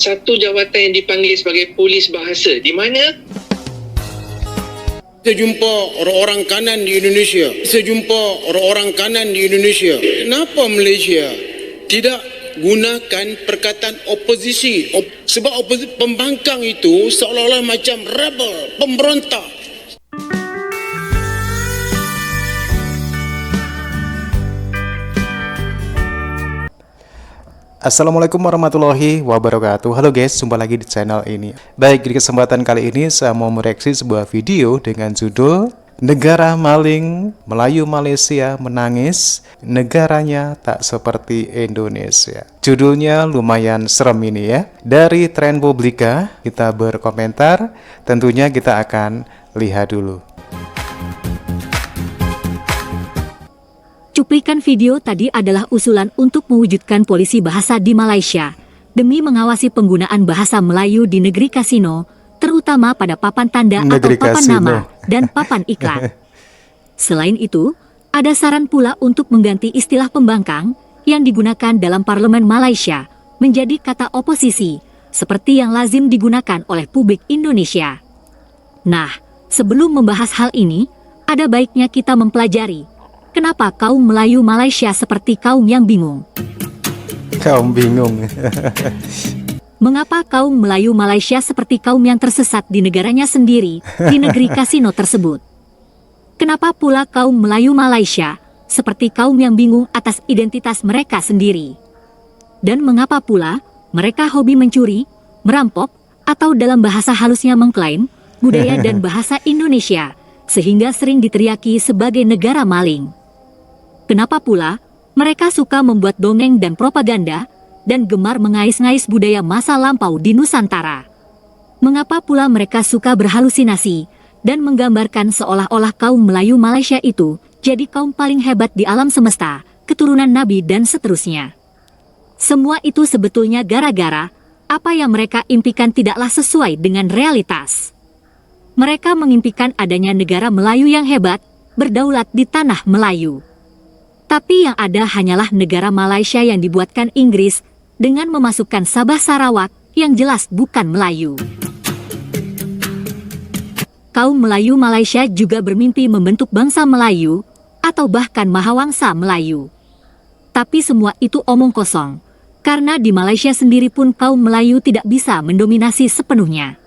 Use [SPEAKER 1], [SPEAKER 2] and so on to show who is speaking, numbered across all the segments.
[SPEAKER 1] satu jawatan yang dipanggil sebagai polis bahasa, di mana
[SPEAKER 2] Saya jumpa orang-orang kanan di Indonesia. Kenapa Malaysia tidak gunakan perkataan oposisi? Sebab pembangkang itu seolah-olah macam rebel, pemberontak.
[SPEAKER 3] Assalamualaikum warahmatullahi wabarakatuh. Halo guys, jumpa lagi di channel ini. Baik, di kesempatan kali ini saya mau mereaksi sebuah video dengan judul Negara Maling, Melayu Malaysia menangis, negaranya tak seperti Indonesia. Judulnya lumayan serem ini ya. Dari Trend Publika kita berkomentar, tentunya kita akan lihat dulu.
[SPEAKER 4] Cuplikan video tadi adalah usulan untuk mewujudkan polisi bahasa di Malaysia demi mengawasi penggunaan bahasa Melayu di negeri kasino, terutama pada papan tanda atau papan nama dan papan iklan. Selain itu, ada saran pula untuk mengganti istilah pembangkang yang digunakan dalam parlemen Malaysia menjadi kata oposisi, seperti yang lazim digunakan oleh publik Indonesia. Nah, sebelum membahas hal ini, ada baiknya kita mempelajari kenapa kaum Melayu Malaysia seperti kaum yang bingung?
[SPEAKER 3] Kaum bingung.
[SPEAKER 4] Mengapa kaum Melayu Malaysia seperti kaum yang tersesat di negaranya sendiri, di negeri kasino tersebut? Kenapa pula kaum Melayu Malaysia seperti kaum yang bingung atas identitas mereka sendiri? Dan mengapa pula mereka hobi mencuri, merampok, atau dalam bahasa halusnya mengklaim budaya dan bahasa Indonesia, sehingga sering diteriaki sebagai negara maling? Kenapa pula mereka suka membuat dongeng dan propaganda dan gemar mengais-ngais budaya masa lampau di Nusantara? Mengapa pula mereka suka berhalusinasi dan menggambarkan seolah-olah kaum Melayu Malaysia itu jadi kaum paling hebat di alam semesta, keturunan Nabi dan seterusnya? Semua itu sebetulnya gara-gara apa yang mereka impikan tidaklah sesuai dengan realitas. Mereka mengimpikan adanya negara Melayu yang hebat, berdaulat di tanah Melayu. Tapi yang ada hanyalah negara Malaysia yang dibuatkan Inggris dengan memasukkan Sabah Sarawak yang jelas bukan Melayu. Kaum Melayu Malaysia juga bermimpi membentuk bangsa Melayu atau bahkan Mahawangsa Melayu. Tapi semua itu omong kosong, karena di Malaysia sendiri pun kaum Melayu tidak bisa mendominasi sepenuhnya.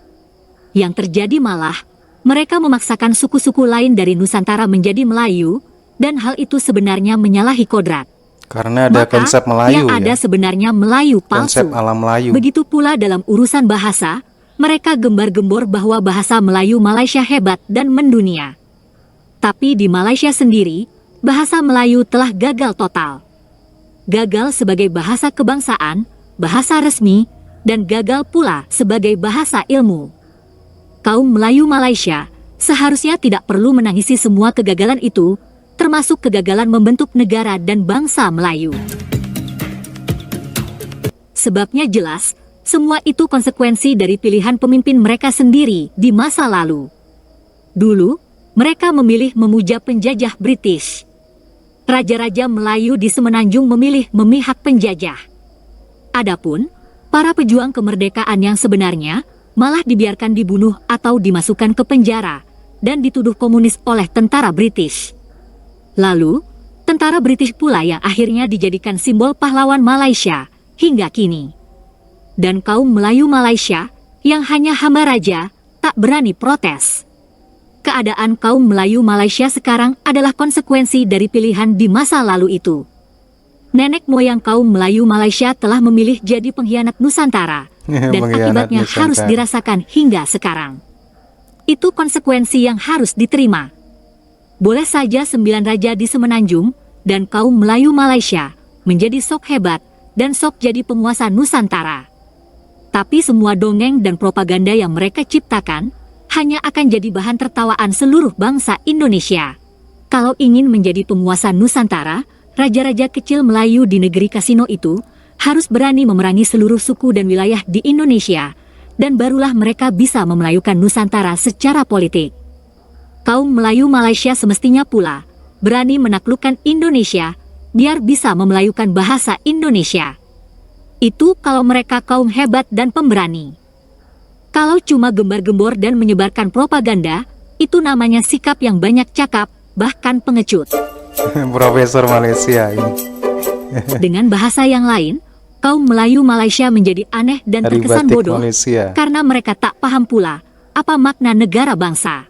[SPEAKER 4] Yang terjadi malah, mereka memaksakan suku-suku lain dari Nusantara menjadi Melayu, dan hal itu sebenarnya menyalahi kodrat.
[SPEAKER 3] Karena ada
[SPEAKER 4] Maka,
[SPEAKER 3] konsep Melayu
[SPEAKER 4] yang ada
[SPEAKER 3] ya?
[SPEAKER 4] Sebenarnya Melayu palsu.
[SPEAKER 3] Konsep ala Melayu.
[SPEAKER 4] Begitu pula dalam urusan bahasa, mereka gembar-gembor bahwa bahasa Melayu Malaysia hebat dan mendunia. Tapi di Malaysia sendiri, bahasa Melayu telah gagal total. Gagal sebagai bahasa kebangsaan, bahasa resmi, dan gagal pula sebagai bahasa ilmu. Kaum Melayu Malaysia seharusnya tidak perlu menangisi semua kegagalan itu, termasuk kegagalan membentuk negara dan bangsa Melayu. Sebabnya jelas, semua itu konsekuensi dari pilihan pemimpin mereka sendiri di masa lalu. Dulu, mereka memilih memuja penjajah British. Raja-raja Melayu di Semenanjung memilih memihak penjajah. Adapun, para pejuang kemerdekaan yang sebenarnya malah dibiarkan dibunuh atau dimasukkan ke penjara dan dituduh komunis oleh tentara British. Lalu, tentara British pula yang akhirnya dijadikan simbol pahlawan Malaysia hingga kini. Dan kaum Melayu Malaysia yang hanya hamba raja tak berani protes. Keadaan kaum Melayu Malaysia sekarang adalah konsekuensi dari pilihan di masa lalu itu. Nenek moyang kaum Melayu Malaysia telah memilih jadi pengkhianat Nusantara, dan akibatnya harus dirasakan hingga sekarang. Itu konsekuensi yang harus diterima. Boleh saja 9 raja di Semenanjung dan kaum Melayu Malaysia menjadi sok hebat dan sok jadi penguasa Nusantara. Tapi semua dongeng dan propaganda yang mereka ciptakan hanya akan jadi bahan tertawaan seluruh bangsa Indonesia. Kalau ingin menjadi penguasa Nusantara, raja-raja kecil Melayu di negeri kasino itu harus berani memerangi seluruh suku dan wilayah di Indonesia, dan barulah mereka bisa memelayukan Nusantara secara politik. Kaum Melayu Malaysia semestinya pula berani menaklukkan Indonesia biar bisa memelayukan bahasa Indonesia. Itu kalau mereka kaum hebat dan pemberani. Kalau cuma gembar-gembor dan menyebarkan propaganda, itu namanya sikap yang banyak cakap, bahkan pengecut.
[SPEAKER 3] Profesor Malaysia ini.
[SPEAKER 4] Dengan bahasa yang lain, kaum Melayu Malaysia menjadi aneh dan
[SPEAKER 3] Dari
[SPEAKER 4] terkesan
[SPEAKER 3] batik
[SPEAKER 4] bodoh
[SPEAKER 3] Malaysia.
[SPEAKER 4] karena mereka tak paham pula apa makna negara bangsa.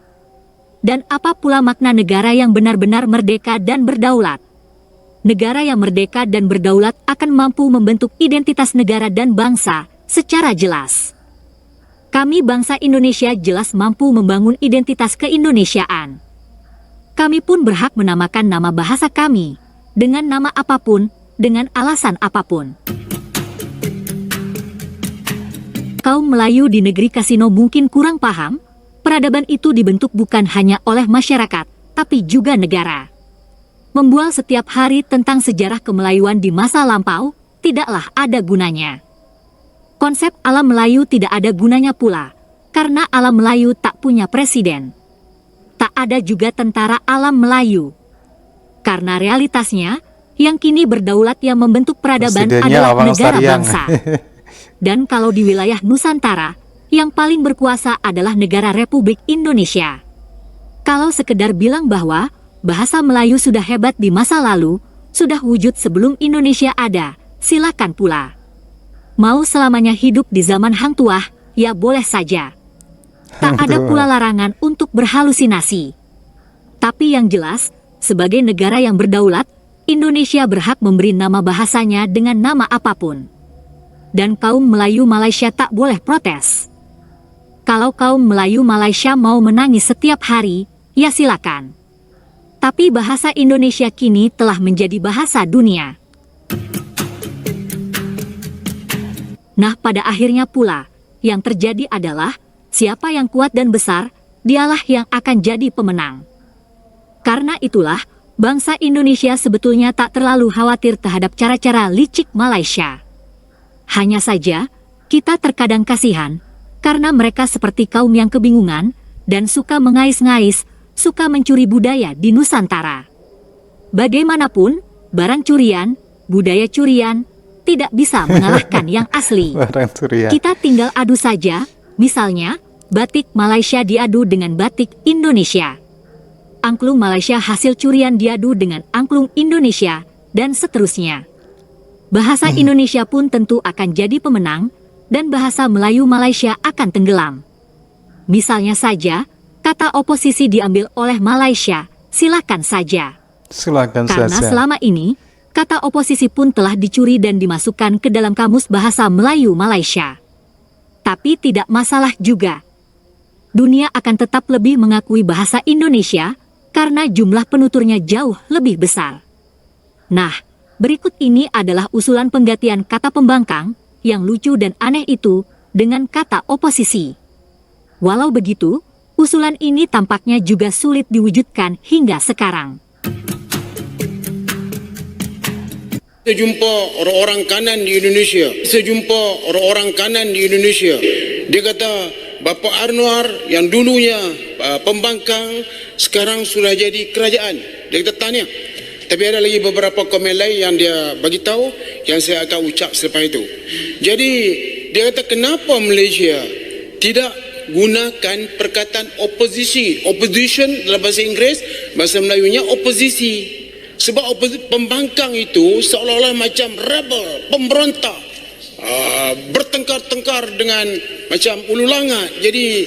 [SPEAKER 4] Dan apa pula makna negara yang benar-benar merdeka dan berdaulat. Negara yang merdeka dan berdaulat akan mampu membentuk identitas negara dan bangsa secara jelas. Kami bangsa Indonesia jelas mampu membangun identitas keindonesiaan. Kami pun berhak menamakan nama bahasa kami dengan nama apapun, dengan alasan apapun. Kaum Melayu di negeri Kasino mungkin kurang paham, peradaban itu dibentuk bukan hanya oleh masyarakat, tapi juga negara. Membual setiap hari tentang sejarah kemelayuan di masa lampau, tidaklah ada gunanya. Konsep alam Melayu tidak ada gunanya pula, karena alam Melayu tak punya presiden. Tak ada juga tentara alam Melayu. Karena realitasnya, yang kini berdaulat yang membentuk peradaban
[SPEAKER 3] Presidennya
[SPEAKER 4] adalah
[SPEAKER 3] Awang
[SPEAKER 4] negara
[SPEAKER 3] Sariang.
[SPEAKER 4] bangsa. Dan kalau di wilayah Nusantara, yang paling berkuasa adalah negara Republik Indonesia. Kalau sekedar bilang bahwa bahasa Melayu sudah hebat di masa lalu, sudah wujud sebelum Indonesia ada, silakan pula. Mau selamanya hidup di zaman Hang Tuah, ya boleh saja. Tak ada pula larangan untuk berhalusinasi. Tapi yang jelas, sebagai negara yang berdaulat, Indonesia berhak memberi nama bahasanya dengan nama apapun. Dan kaum Melayu Malaysia tak boleh protes. Kalau kaum Melayu Malaysia mau menangis setiap hari, ya silakan. Tapi bahasa Indonesia kini telah menjadi bahasa dunia. Nah, pada akhirnya pula, yang terjadi adalah siapa yang kuat dan besar, dialah yang akan jadi pemenang. Karena itulah, bangsa Indonesia sebetulnya tak terlalu khawatir terhadap cara-cara licik Malaysia. Hanya saja, kita terkadang kasihan, karena mereka seperti kaum yang kebingungan, dan suka mengais-ngais, suka mencuri budaya di Nusantara. Bagaimanapun, barang curian, budaya curian, tidak bisa mengalahkan yang asli.
[SPEAKER 3] Barang curian.
[SPEAKER 4] Kita tinggal adu saja, misalnya, batik Malaysia diadu dengan batik Indonesia. Angklung Malaysia hasil curian diadu dengan angklung Indonesia, dan seterusnya. Bahasa Indonesia pun tentu akan jadi pemenang, dan bahasa Melayu Malaysia akan tenggelam. Misalnya saja, kata oposisi diambil oleh Malaysia, silakan saja.
[SPEAKER 3] Silakan
[SPEAKER 4] Karena
[SPEAKER 3] saja.
[SPEAKER 4] selama ini, kata oposisi pun telah dicuri dan dimasukkan ke dalam kamus bahasa Melayu Malaysia. Tapi tidak masalah juga. Dunia akan tetap lebih mengakui bahasa Indonesia karena jumlah penuturnya jauh lebih besar. Nah, berikut ini adalah usulan penggantian kata pembangkang yang lucu dan aneh itu dengan kata oposisi. Walau begitu, usulan ini tampaknya juga sulit diwujudkan hingga sekarang.
[SPEAKER 2] Saya jumpa orang-orang kanan di Indonesia. Dia kata, Bapak Anwar yang dulunya pembangkang, sekarang sudah jadi kerajaan. Dia kata tanya. Tapi ada lagi beberapa komen lain yang dia bagi tahu, yang saya akan ucap selepas itu. Jadi, dia kata kenapa Malaysia tidak gunakan perkataan opposisi. Opposition dalam bahasa Inggeris, bahasa Melayunya oposisi. Sebab pembangkang itu seolah-olah macam rebel, pemberontak, bertengkar-tengkar dengan macam ulu langat. Jadi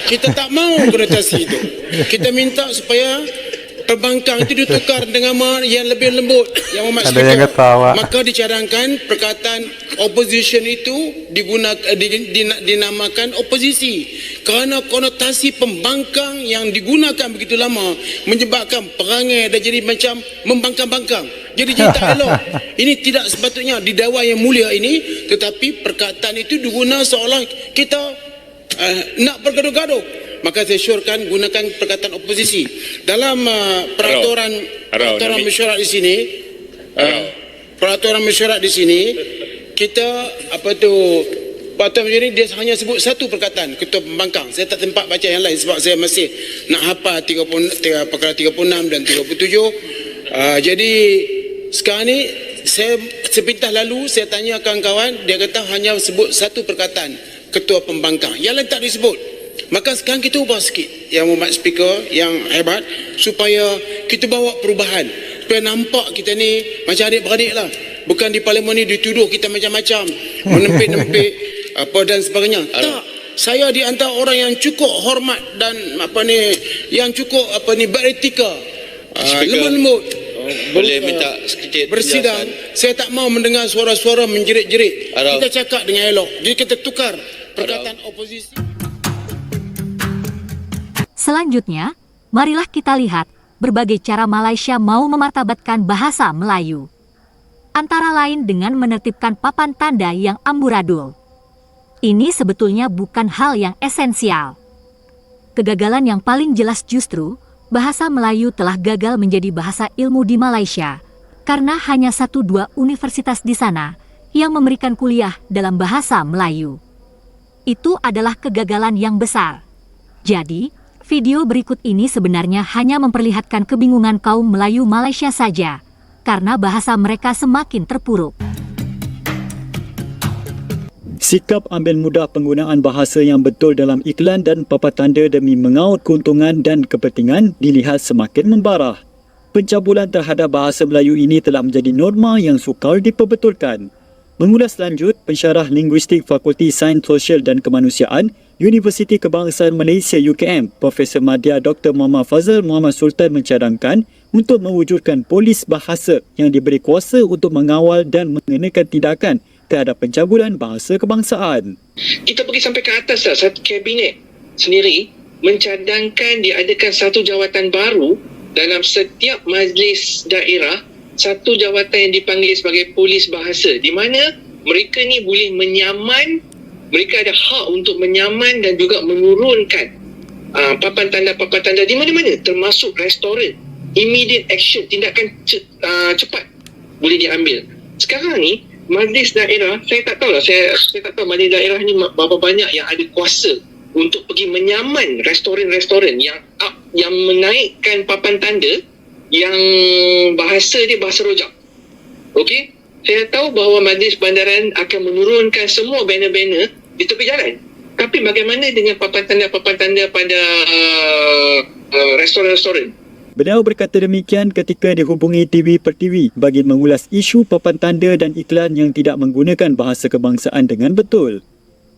[SPEAKER 2] kita tak mau konotasi itu. Kita minta supaya pembangkang itu ditukar dengan yang lebih lembut, yang
[SPEAKER 3] Ada yang ketawa.
[SPEAKER 2] maka dicadangkan perkataan opposition itu dinamakan oposisi. Kerana konotasi pembangkang yang digunakan begitu lama menyebabkan perangai dan jadi macam membangkang-bangkang. Jadi tak elok. Ini tidak sepatutnya di Dewan yang mulia ini, tetapi perkataan itu digunakan seolah kita nak bergaduh-gaduh. Maka saya syorkan gunakan perkataan oposisi. Dalam peraturan mesyuarat di sini, peraturan mesyuarat di sini, kita peraturan mesyuarat ini dia hanya sebut satu perkataan, ketua pembangkang. Saya tak sempat baca yang lain sebab saya masih nak hafal perkara 36 dan 37. Jadi sekarang ni saya sepintas lalu saya tanya kawan-kawan, dia kata hanya sebut satu perkataan, ketua pembangkang. Yang lain tak disebut. Maka sekarang kita ubah sikit, yang Muhammad Speaker yang hebat, supaya kita bawa perubahan, supaya nampak kita ni macam adik-beradik lah. Bukan di parlimen ni dituduh kita macam-macam, menempik-nempik apa dan sebagainya. Tak, saya di antara orang yang cukup hormat dan yang cukup beretika, lembut-lembut.
[SPEAKER 5] Boleh minta sedikit
[SPEAKER 2] bersidang.
[SPEAKER 5] penjelasan?
[SPEAKER 2] Saya tak mau mendengar suara-suara menjerit-jerit.
[SPEAKER 5] Araf.
[SPEAKER 2] Kita cakap dengan elok. Jadi kita tukar perkataan oposisi.
[SPEAKER 4] Selanjutnya, marilah kita lihat berbagai cara Malaysia mau memartabatkan bahasa Melayu. Antara lain dengan menertibkan papan tanda yang amburadul. Ini sebetulnya bukan hal yang esensial. Kegagalan yang paling jelas justru bahasa Melayu telah gagal menjadi bahasa ilmu di Malaysia karena hanya 1-2 universitas di sana yang memberikan kuliah dalam bahasa Melayu. Itu adalah kegagalan yang besar. Jadi, video berikut ini sebenarnya hanya memperlihatkan kebingungan kaum Melayu Malaysia saja karena bahasa mereka semakin terpuruk.
[SPEAKER 6] Sikap ambil mudah penggunaan bahasa yang betul dalam iklan dan papan tanda demi mengaut keuntungan dan kepentingan dilihat semakin membarah. Pencabulan terhadap bahasa Melayu ini telah menjadi norma yang sukar diperbetulkan. Mengulas lanjut, pensyarah linguistik Fakulti Sains Sosial dan Kemanusiaan, Universiti Kebangsaan Malaysia UKM, Profesor Madya Dr. Muhammad Fazal Muhammad Sultan mencadangkan untuk mewujudkan polis bahasa yang diberi kuasa untuk mengawal dan mengenakan tindakan terhadap pencabulan bahasa kebangsaan.
[SPEAKER 1] Kita pergi sampai ke atas lah, satu kabinet sendiri mencadangkan diadakan satu jawatan baru dalam setiap majlis daerah, satu jawatan yang dipanggil sebagai polis bahasa, di mana mereka ni boleh menyaman, mereka ada hak untuk menyaman dan juga menurunkan papan tanda di mana-mana, termasuk restoran. Immediate action, tindakan cepat boleh diambil. Sekarang ni majlis daerah, saya tak tahu lah, saya tak tahu majlis daerah ni berapa banyak yang ada kuasa untuk pergi menyaman restoran-restoran yang menaikkan papan tanda yang bahasa dia bahasa rojak. Okey, saya tahu bahawa majlis bandaran akan menurunkan semua banner-banner di tepi jalan. Tapi bagaimana dengan papan tanda pada restoran-restoran?
[SPEAKER 6] Beliau berkata demikian ketika dihubungi TV Pertiwi bagi mengulas isu papan tanda dan iklan yang tidak menggunakan bahasa kebangsaan dengan betul.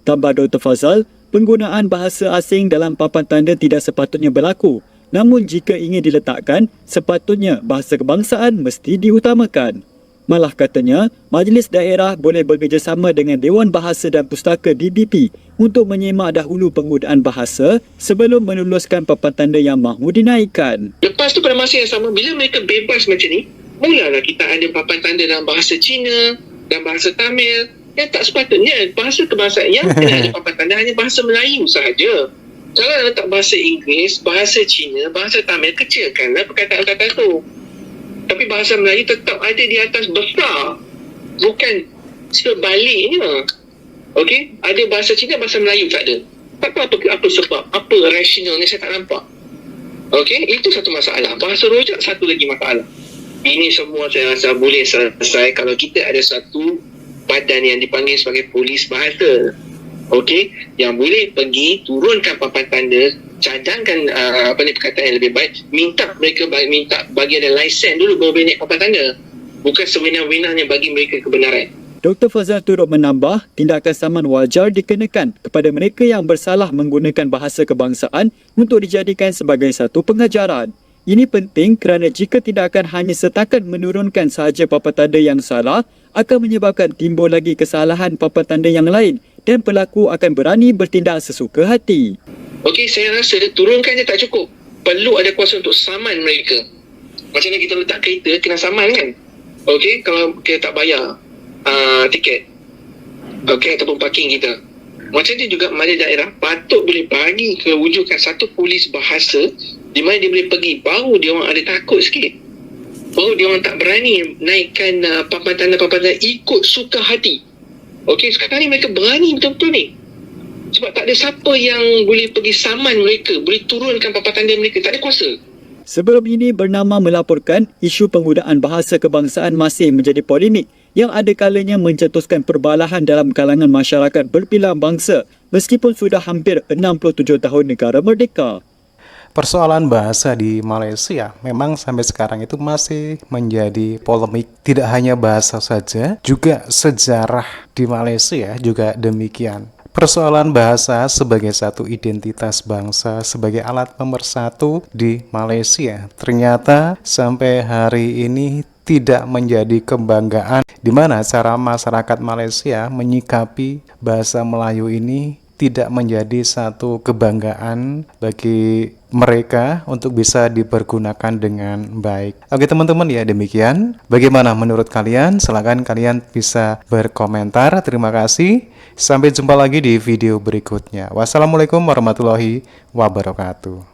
[SPEAKER 6] Tambah Dr. Fazal, penggunaan bahasa asing dalam papan tanda tidak sepatutnya berlaku. Namun jika ingin diletakkan, sepatutnya bahasa kebangsaan mesti diutamakan. Malah katanya, majlis daerah boleh bekerjasama dengan Dewan Bahasa dan Pustaka DBP untuk menyemak dahulu penggunaan bahasa sebelum meluluskan papan tanda yang mahu dinaikkan.
[SPEAKER 1] Lepas tu pada masa yang sama, bila mereka bebas macam ni, mulalah kita ada papan tanda dalam bahasa Cina dan bahasa Tamil. Yang tak sepatutnya bahasa kebangsaan yang kena ada papan tanda hanya bahasa Melayu sahaja. Kalau letak bahasa Inggeris, bahasa Cina, bahasa Tamil, kecilkanlah perkataan-perkataan tu. Tapi bahasa Melayu tetap ada di atas besar. Bukan sebaliknya. Okey, ada bahasa Cina, bahasa Melayu tak ada. Tak tahu apa sebab, apa rasionalnya saya tak nampak. Okey, itu satu masalah. Bahasa rojak satu lagi masalah. Ini semua saya rasa boleh selesai kalau kita ada satu badan yang dipanggil sebagai polis bahasa. Okey, yang boleh pergi turunkan papan tanda, cadangkan perkataan yang lebih baik, minta bagi ada lesen dulu baru boleh naik papan tanda. Bukan sewenang-wenangnya bagi mereka kebenaran.
[SPEAKER 6] Dr. Fazal turut menambah, tindakan saman wajar dikenakan kepada mereka yang bersalah menggunakan bahasa kebangsaan untuk dijadikan sebagai satu pengajaran. Ini penting kerana jika tindakan hanya setakat menurunkan sahaja papan tanda yang salah, akan menyebabkan timbul lagi kesalahan papan tanda yang lain dan pelaku akan berani bertindak sesuka hati.
[SPEAKER 1] Okey, saya rasa turunkan je tak cukup. Perlu ada kuasa untuk saman mereka. Macam mana kita letak kereta, kena saman kan? Okey, kalau kita tak bayar tiket, okey, ataupun parking kita. Macam tu juga majlis daerah patut boleh bagi kewujudan satu polis bahasa di mana dia boleh pergi. Baru dia orang ada takut sikit. Baru dia orang tak berani naikkan papan tanda ikut suka hati. Okey, sekarang ni mereka berani betul-betul ni. Sebab tak ada siapa yang boleh pergi saman mereka, boleh turunkan papan tanda mereka. Tak ada kuasa.
[SPEAKER 6] Sebelum ini, Bernama melaporkan isu penggunaan bahasa kebangsaan masih menjadi polemik yang ada kalanya mencetuskan perbalahan dalam kalangan masyarakat berbilang bangsa meskipun sudah hampir 67 tahun negara merdeka.
[SPEAKER 3] Persoalan bahasa di Malaysia memang sampai sekarang itu masih menjadi polemik. Tidak hanya bahasa saja, juga sejarah di Malaysia juga demikian. Persoalan bahasa sebagai satu identitas bangsa, sebagai alat pemersatu di Malaysia, ternyata sampai hari ini tidak menjadi kebanggaan, di mana cara masyarakat Malaysia menyikapi bahasa Melayu ini tidak menjadi satu kebanggaan bagi mereka untuk bisa dipergunakan dengan baik. Oke teman-teman, ya demikian. Bagaimana menurut kalian? Silakan kalian bisa berkomentar. Terima kasih. Sampai jumpa lagi di video berikutnya. Wassalamualaikum warahmatullahi wabarakatuh.